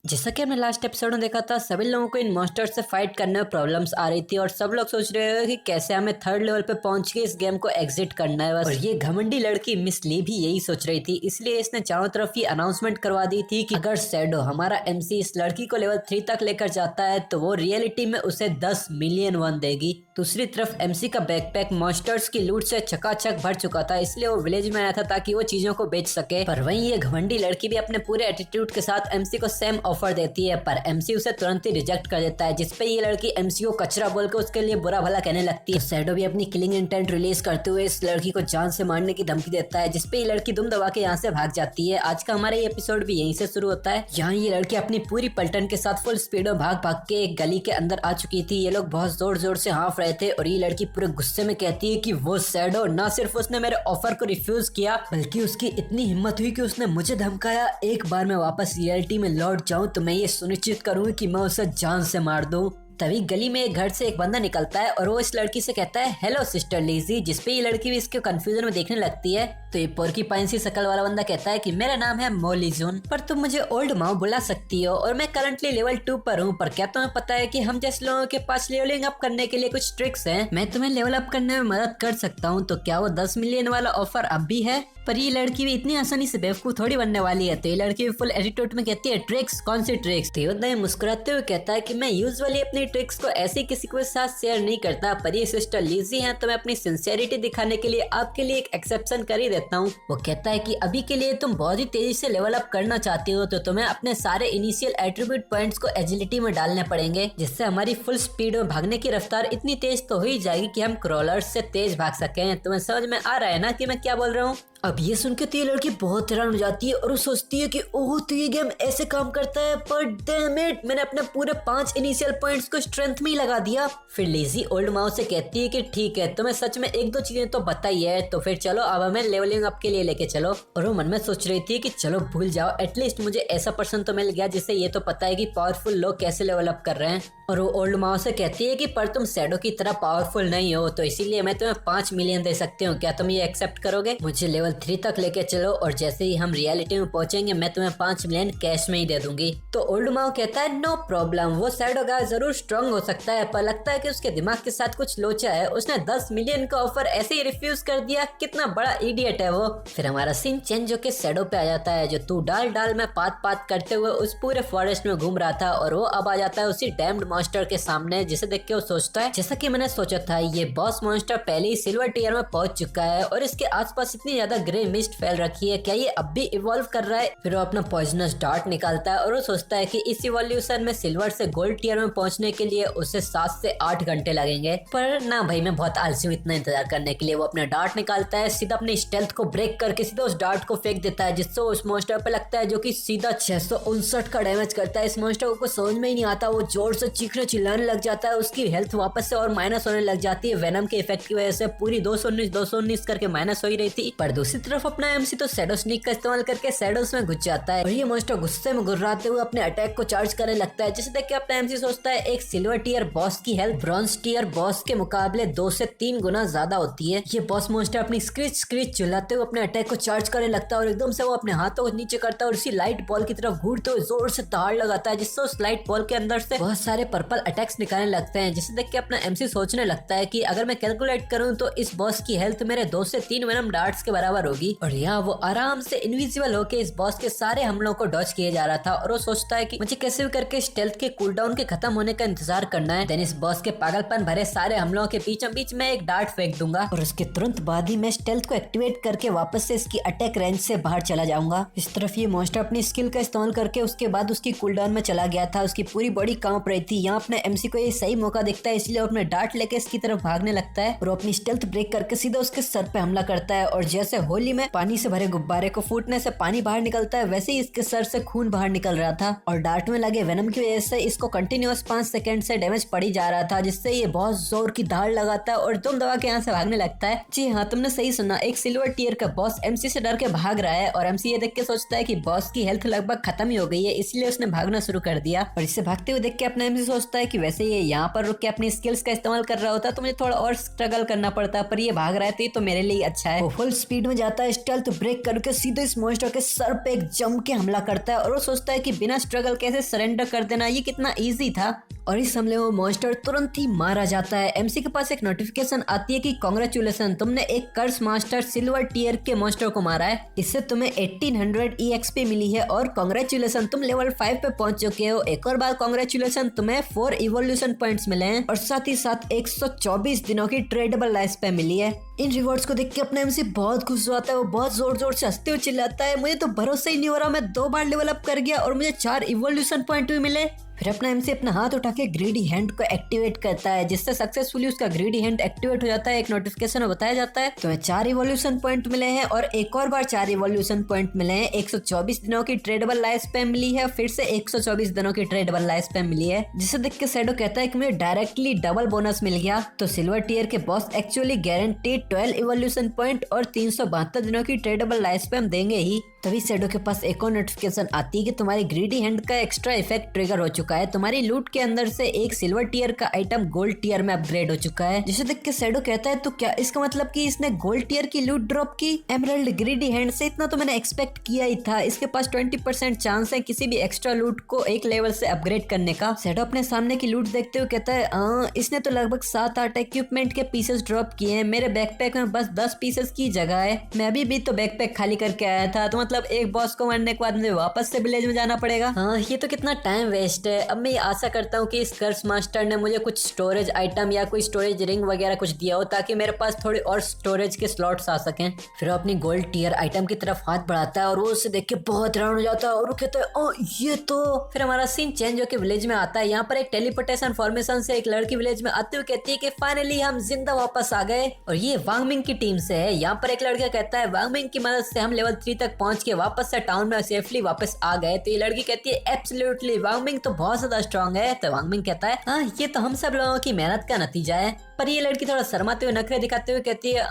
जैसा कि हमने लास्ट एपिसोड में देखा था, सभी लोगों को इन मॉन्स्टर्स से फाइट करने में प्रॉब्लम्स आ रही थी और सब लोग सोच रहे हैं कि कैसे हमें थर्ड लेवल पे पहुंच के इस गेम को एग्जिट करना है बस। और ये घमंडी लड़की मिस ली भी यही सोच रही थी, इसलिए इसने चारों तरफ ये अनाउंसमेंट करवा दी थी कि अगर शैडो हमारा एमसी इस लड़की को लेवल 3 तक लेकर जाता है तो वो रियलिटी में उसे 10 मिलियन वन देगी। दूसरी तरफ एमसी का बैकपैक मॉन्स्टर्स की लूट से चकाचक भर चुका था, इसलिए वो विलेज में आया था ताकि वो चीजों को बेच सके। पर वहीं ये घमंडी लड़की भी अपने पूरे एटीट्यूड के साथ एमसी को सेम ऑफर देती है, पर एमसी उसे तुरंत ही रिजेक्ट कर देता है, जिसपे ये लड़की एमसी को कचरा बोलकर उसके लिए बुरा भला कहने लगती है। शैडो भी अपनी किलिंग इंटेंट रिलीज करते हुए इस लड़की को जान से मारने की धमकी देता है, जिसपे ये लड़की दुम दबा के यहाँ से भाग जाती है। आज का हमारा ये एपिसोड भी यहीं से शुरू होता है। यहाँ ये लड़की अपनी पूरी पलटन के साथ फुल स्पीड में भाग भाग के एक गली के अंदर आ चुकी थी। ये लोग बहुत जोर जोर से हाँफ रहे थे और ये लड़की पूरे गुस्से में कहती है कि वो शैडो ना सिर्फ उसने मेरे ऑफर को रिफ्यूज किया, बल्कि उसकी इतनी हिम्मत हुई कि उसने मुझे धमकाया एक बार मैं वापस रियलिटी में लौट जाऊं तो मैं ये सुनिश्चित करूंगी कि मैं उसे जान से मार दूं। तभी गली में एक घर से एक बंदा निकलता है और वो इस लड़की से कहता है हेलो सिस्टर लीजी, जिसपे ये लड़की भी इसके कंफ्यूजन में देखने लगती है। तो ये पोर्कीपाइन सी शकल वाला बंदा कहता है कि मेरा नाम है मोलीजून, पर तुम मुझे ओल्ड माओ बुला सकती हो और मैं करंटली लेवल 2 पर हूँ। पर क्या तुम्हें पता है कि हम जैसे लोगों के पास लेवलिंग अप करने के लिए कुछ ट्रिक्स हैं? मैं तुम्हें लेवल अप करने में मदद कर सकता हूँ। तो क्या वो 10 मिलियन वाला ऑफर अब भी है? पर ये लड़की भी इतनी आसानी से बेवकूफ थोड़ी बनने वाली है। तो ये लड़की भी फुल एटीट्यूड में कहती है ट्रिक्स? कौन सी ट्रिक्स? तो ये मुस्कुराते हुए कहता है कि मैं यूजुअली अपनी ट्रिक्स को ऐसे किसी के साथ शेयर नहीं करता, पर ये सिस्टर लीजी हैं तो मैं अपनी सिंसियरिटी दिखाने के लिए आपके लिए एक एक्सेप्शन कर ही देता हूँ। वो कहता है कि अभी के लिए तुम बहुत ही तेजी से लेवल अप करना चाहती हो तो तुम्हें अपने सारे इनिशियल एट्रीब्यूट पॉइंट्स को एजिलिटी में डालने पड़ेंगे, जिससे हमारी फुल स्पीड में भागने की रफ्तार इतनी तेज तो हो ही जाएगी कि हम क्रॉलर्स से तेज भाग सकें। तुम्हें समझ में आ रहा है ना कि मैं क्या बोल रहा हूँ? अब ये सुन के तो ये लड़की बहुत हैरान हो जाती है और वो सोचती है कि ओह तो ये गेम ऐसे काम करता है, पर डैम इट मैंने अपने पूरे 5 इनिशियल पॉइंट्स को स्ट्रेंथ में ही लगा दिया। फिर लीजी ओल्ड माओ से कहती है कि ठीक है तुम्हें सच में 1-2 चीजें तो बताई है, तो फिर चलो अब हमें लेवलिंग अप के लिए लेके चलो। और वो मन में सोच रही थी कि चलो भूल जाओ, एटलीस्ट मुझे ऐसा पर्सन तो मिल गया जिससे ये तो पता है कि पावरफुल लोग कैसे लेवल अप कर रहे हैं। और वो ओल्ड माओ से कहती है कि पर तुम शैडो की तरह पावरफुल नहीं हो, तो इसीलिए मैं तुम्हें 5 मिलियन दे सकती हूँ। क्या तुम ये एक्सेप्ट करोगे? मुझे लेवल 3 तक लेके चलो और जैसे ही हम रियलिटी में पहुंचेंगे मैं तुम्हें 5 मिलियन कैश में ही दे दूंगी। तो ओल्ड माओ कहता है नो प्रॉब्लम। वो शैडो गाय जरूर स्ट्रांग हो सकता है, पर लगता है कि उसके दिमाग के साथ कुछ लोचा है। उसने 10 मिलियन का ऑफर ऐसे ही रिफ्यूज कर दिया। कितना बड़ा इडियट है वो। फिर हमारा सीन चेंज होके शैडो पे आ जाता है, जो तू डाल डाल में पात पात करते हुए उस पूरे फॉरेस्ट में घूम रहा था, और वो अब आ जाता है उसी डैम्ड मॉन्स्टर के सामने, जिसे देख के वो सोचता है जैसा कि मैंने सोचा था, ये बॉस मॉन्स्टर पहले ही सिल्वर टियर में पहुंच चुका है और इसके आसपास इतनी ज्यादा ग्रे मिस्ट फैल रखी है, क्या ये अब भी इवॉल्व कर रहा है? फिर वो अपना पॉइजनस डार्ट निकालता है और वो सोचता है कि इस इवोल्यूशन में सिल्वर से गोल्ड टियर में पहुंचने के लिए उसे 7 से 8 घंटे लगेंगे। पर ना भाई, मैं बहुत आलसी हूँ इतना इंतजार करने के लिए। वो अपना डार्ट निकालता है, सीधा अपने स्टेल्थ को ब्रेक करके सीधा उस डार्ट को फेंक देता है, जिससे उस मॉन्स्टर पे लगता है, जो कि सीधा 659 का डैमेज करता है। इस मॉन्स्टर को समझ में ही नहीं आता, वो जोर से चीखने चिल्लाने लग जाता है। उसकी हेल्थ वापस से और माइनस होने लग जाती है। वेनम के इफेक्ट की वजह से पूरी 219 करके माइनस हो ही रही थी। पर दूसरी तरफ अपना एमसी तो शैडो स्नीक का इस्तेमाल करके शैडोज में घुस जाता है और ये मॉन्स्टर गुस्से में गुर्राते हुए अपने अटैक को चार्ज करने लगता है, जिसे देख के अपना एमसी सोचता है एक सिल्वर टियर बॉस की हेल्थ ब्रॉन्ज टियर बॉस के मुकाबले 2 से 3 गुना ज्यादा होती है। ये बॉस मॉन्स्टर अपनी स्क्रीच चिल्लाते हुए अपने अटैक को चार्ज करने लगता है और एकदम से वो अपने हाथों को नीचे करता है और उसी लाइट बॉल की तरफ घूरते हुए जोर से दहाड़ लगाता है, जिससे उस लाइट बॉल के अंदर से बहुत सारे पर्पल अटैक्स निकालने लगते हैं, जिसे देख के अपना एमसी सोचने लगता है कि अगर मैं कैलकुलेट करूं तो इस बॉस की हेल्थ मेरे 2 से 3 वेनम डार्ट्स के बराबर होगी। और यहाँ वो आराम से इनविजिबल होके इस बॉस के सारे हमलों को डॉज किए जा रहा था और वो सोचता है कि मुझे कैसे भी करके स्टेल्थ के कूलडाउन के खत्म होने का इंतजार करना है। देन इस बॉस के पागलपन भरे सारे हमलों के बीच में एक डार्ट फेंक दूंगा और उसके तुरंत बाद ही मैं स्टेल्थ को एक्टिवेट करके वापस से इसकी अटैक रेंज से बाहर चला जाऊंगा। इस तरफ ये मॉन्स्टर अपनी स्किल का इस्तेमाल करके उसके बाद उसकी कूलडाउन में चला गया था। उसकी पूरी बॉडी कांप रही थी। यहाँ अपने एमसी को ये सही मौका दिखता है, इसलिए वो अपने डार्ट लेके इसकी तरफ भागने लगता है और अपनी स्टेल्थ ब्रेक करके सीधा उसके सर पे हमला करता है। और जैसे होली में पानी से भरे गुब्बारे को फूटने से पानी बाहर निकलता है, वैसे ही इसके सर से खून बाहर निकल रहा था और डार्ट में लगे वेनम की वजह से इसको कंटिन्यूअस 5 सेकंड से डैमेज पड़ी जा रहा था, जिससे ये बहुत जोर की दहाड़ लगाता है और दुम दबा के यहाँ से भागने लगता है। जी हाँ, तुमने सही सुना, एक सिल्वर टियर का बॉस एमसी से डर के भाग रहा है और एमसी ये देख के सोचता है कि बॉस की हेल्थ लगभग खत्म ही हो गई है, इसलिए उसने भागना शुरू कर दिया। और इससे भागते हुए देख के अपना एमसी सोचता है कि वैसे ये यहाँ पर रुक के अपनी स्किल्स का इस्तेमाल कर रहा होता तो मुझे थोड़ा और स्ट्रगल करना पड़ता, पर ये भाग रहा है तो ये तो मेरे लिए अच्छा है। वो फुल स्पीड में जाता है, स्टेल्थ ब्रेक करके सीधे इस मॉन्स्टर के सर पे एक जम के हमला करता है और वो सोचता है कि बिना स्ट्रगल कैसे सरेंडर कर देना, ये कितना इजी था। और इस हमले में मॉन्स्टर तुरंत ही मारा जाता है। एमसी के पास एक नोटिफिकेशन आती है कि कांग्रेचुलेशन, तुमने एक कर्स मास्टर सिल्वर टियर के मॉन्स्टर को मारा है, इससे तुम्हें 1800 EXP मिली है और कांग्रेचुलेशन तुम लेवल 5 पे पहुंच चुके हो। एक और बार कांग्रेचुलेशन, तुम्हें 4 इवोल्यूशन पॉइंट्स मिले हैं और साथ ही साथ 124 दिनों की ट्रेडेबल लाइफ पे मिली है। इन रिवॉर्ड्स को देख के अपने एमसी बहुत खुश होता है, वो बहुत जोर जोर से हंसते हुए चिल्लाता है, मुझे तो भरोसा ही नहीं हो रहा, मैं 2 बार लेवल अप कर गया और मुझे 4 इवोल्यूशन पॉइंट भी मिले। फिर अपना एमसी अपना हाथ उठा के ग्रीडी हैंड को एक्टिवेट करता है, जिससे सक्सेसफुली उसका ग्रीडी हैंड एक्टिवेट हो जाता है। एक नोटिफिकेशन में बताया जाता है तुम्हें 4 इवोल्यूशन पॉइंट मिले हैं और एक और बार 4 इवोल्यूशन पॉइंट मिले हैं। 124 दिनों की ट्रेडेबल लाइफ स्पैम मिली है, फिर से 124 दिनों की ट्रेडेबल लाइफ स्पैम मिली है, जिसे देख के शैडो कहता है कि मुझे डायरेक्टली डबल बोनस मिल गया। तो सिल्वर टियर के boss actually guaranteed 12 evolution point और 372 दिनों की ट्रेडेबल लाइफ स्पैम देंगे ही। तभी शैडो के पास एक और नोटिफिकेशन आती है कि तुम्हारी ग्रीडी हैंड का एक्स्ट्रा इफेक्ट ट्रिगर हो चुका है, तुम्हारी लूट के अंदर से एक सिल्वर टियर का आइटम गोल्ड टियर में अपग्रेड हो चुका है। जिसे देख के शैडो कहता है तो क्या इसका मतलब कि इसने गोल्ड टियर की लूट ड्रॉप की? एमरल्ड ग्रीडी हैंड से इतना तो मैंने एक्सपेक्ट किया ही था, इसके पास 20% चांस है किसी भी एक्स्ट्रा लूट को एक लेवल से अपग्रेड करने का। शैडो अपने सामने की लूट देखते हुए कहता है इसने तो लगभग 7-8 इक्विपमेंट के पीसेस ड्रॉप किए हैं, मेरे बैकपैक में बस 10 पीसेस की जगह है, मैं अभी भी तो बैकपैक खाली करके आया था, तो मतलब एक बॉस को मारने के बाद मुझे वापस से विलेज में जाना पड़ेगा। हाँ, ये तो कितना टाइम वेस्ट है। अब मैं ये आशा करता हूँ कि इस कर्स मास्टर ने मुझे कुछ स्टोरेज आइटम या कोई स्टोरेज रिंग वगैरह कुछ दिया हो, ताकि मेरे पास थोड़ी और स्टोरेज के स्लॉट्स आ सकें। फिर वो अपनी गोल्ड टियर आइटम की तरफ हाथ बढ़ाता है और वो उसे देख के बहुत हैरान हो जाता है और वो कहता है ये तो। फिर हमारा सीन चेंज होकर विलेज में आता है। यहाँ पर एक टेलीपोर्टेशन फॉर्मेशन से एक लड़की विलेज में आते हुए कहती है कि फाइनली हम जिंदा वापस आ गए, और ये वांगमिंग की टीम से है। यहाँ पर एक लड़का कहता है वांगमिंग की मदद से हम लेवल 3 तक पहुंच के वापस से टाउन में सेफली वापस आ गए। तो ये लड़की कहती है एब्सोल्युटली वांगमिंग तो बहुत ज्यादा स्ट्रॉन्ग है। तो वांगमिंग कहता है हाँ, ये तो हम सब लोगों की मेहनत का नतीजा है। पर ये लड़की थोड़ा शर्माते हुए नखरे दिखाते हुए कहती है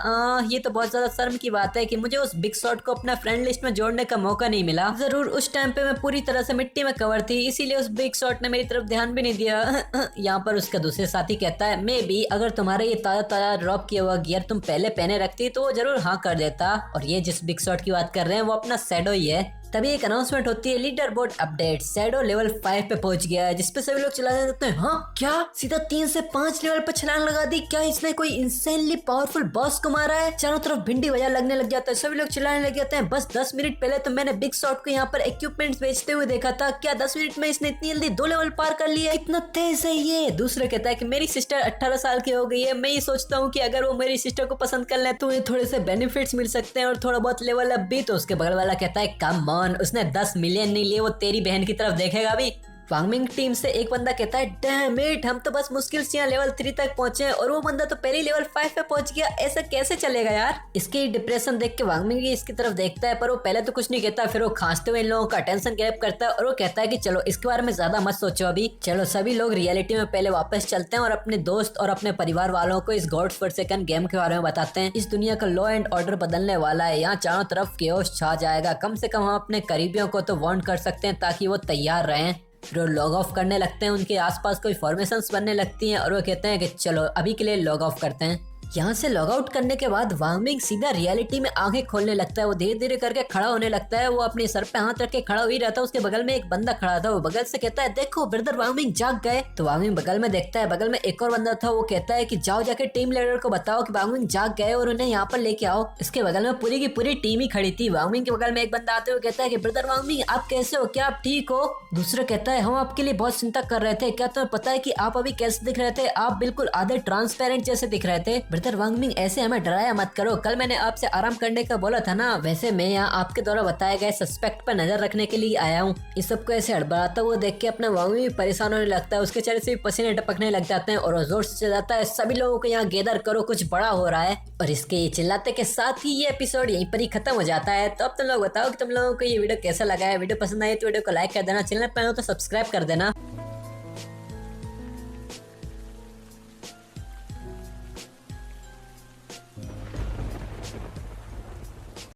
ये तो बहुत ज्यादा शर्म की बात है कि मुझे उस बिग शॉट को अपना फ्रेंड लिस्ट में जोड़ने का मौका नहीं मिला। जरूर उस टाइम पे मैं पूरी तरह से मिट्टी में कवर थी, इसीलिए उस बिग शॉट ने मेरी तरफ ध्यान भी नहीं दिया। यहाँ पर उसका दूसरे साथी कहता है मे बी अगर तुम्हारा ये ताजा ताजा ड्रॉप किया हुआ गियर तुम पहले पहने रखती तो वो जरूर हाँ कर देता। और ये जिस बिग शॉट की बात कर रहे हैं वो अपना शैडो ही है। तभी एक अनाउंसमेंट होती है, leader board update, shadow level 5 पे पहुंच गया है, जिसपे सभी लोग चिल्लाने लगते हैं हाँ क्या सीधा 3 से 5 लेवल पे छलांग लगा दी, क्या इसने कोई इंसेनली पावरफुल बॉस को मारा है? चारों तरफ भिंडी बजा लगने लग जाता है, सभी लोग चिल्लाने लग जाते हैं बस 10 मिनट पहले तो मैंने बिग शॉट को यहाँ पर इक्विपमेंट्स बेचते हुए देखा था, क्या 10 मिनट में इसने इतनी जल्दी 2 लेवल पार कर लिया, इतना तेज है ये। दूसरा कहता है कि मेरी सिस्टर 18 साल की हो गई है, मैं ये सोचता हूँ कि अगर वो मेरी सिस्टर को पसंद कर ले तो थोड़े से बेनिफिट्स मिल सकते हैं और थोड़ा बहुत लेवल अप भी। तो उसके बगल वाला कहता है कम ऑन, उसने 10 मिलियन नहीं लिए, वो तेरी बहन की तरफ देखेगा भी। वांगमिंग टीम से एक बंदा कहता है डैम इट, हम तो बस मुश्किल से यहाँ लेवल 3 तक पहुंचे और वो बंदा तो पहले लेवल 5 पे पहुंच गया, ऐसा कैसे चलेगा यार। इसकी डिप्रेशन देख के वांगमिंग इसकी तरफ देखता है, पर वो पहले तो कुछ नहीं कहता, फिर वो खांसते हुए इन लोगों का अटेंशन ग्रैब करता है और वो कहता है कि चलो इसके बारे में ज्यादा मत सोचो अभी, चलो सभी लोग रियलिटी में पहले वापस चलते हैं और अपने दोस्त और अपने परिवार वालों को इस गॉड्स फॉरसेकन गेम के बारे में बताते हैं। इस दुनिया का लॉ एंड ऑर्डर बदलने वाला है, यहाँ चारों तरफ केओस छा जाएगा, कम से कम हम अपने करीबियों को तो वार्न कर सकते हैं ताकि वो तैयार रहें। फिर वो लॉग ऑफ करने लगते हैं, उनके आसपास कोई फॉर्मेशंस बनने लगती हैं और वो कहते हैं कि चलो अभी के लिए लॉग ऑफ करते हैं। यहाँ से लॉग आउट करने के बाद वांगमिंग सीधा रियलिटी में आंखें खोलने लगता है, वो धीरे धीरे करके खड़ा होने लगता है, वो अपने सर पे हाथ रख के खड़ा ही रहता है। उसके बगल में एक बंदा खड़ा था, वो बगल से कहता है देखो ब्रदर वांगमिंग जाग गए। तो वांगमिंग बगल में देखता है, बगल में एक और बंदा था, वो कहता है कि जाओ जाके टीम लीडर को बताओ कि वांगमिंग जाग गए और उन्हें यहाँ पर लेके आओ। इसके बगल में पूरी की पूरी टीम ही खड़ी थी। वांगमिंग के बगल में एक बंदा आते हुए कहता है कि ब्रदर वांगमिंग आप कैसे हो, क्या आप ठीक हो? दूसरा कहता है हम आपके लिए बहुत चिंता कर रहे थे, क्या तुम्हें पता है कि आप अभी कैसे दिख रहे थे, आप बिल्कुल आधे ट्रांसपेरेंट जैसे दिख रहे थे। ब्रदर वांगमिंग ऐसे हमें डराया मत करो, कल मैंने आपसे आराम करने का बोला था ना, वैसे मैं यहाँ आपके द्वारा बताए गए सस्पेक्ट पर नजर रखने के लिए आया हूँ। इस सबको ऐसे हड़बड़ाता हुआ देख के अपना वांगमिंग भी परेशान होने लगता है, उसके चेहरे से भी पसीने टपकने लग जाते हैं और जोर से चिल्लाता है सभी लोगों को यहाँ गैदर करो, कुछ बड़ा हो रहा है। और इसके ये चिल्लाते के साथ ही ये एपिसोड यहीं पर ही खत्म हो जाता है। तो अब तुम लोग बताओ कि तुम लोगों को ये वीडियो कैसा लगा है। वीडियो पसंद आई तो वीडियो को लाइक कर देना, चैनल पर हो तो सब्सक्राइब कर देना।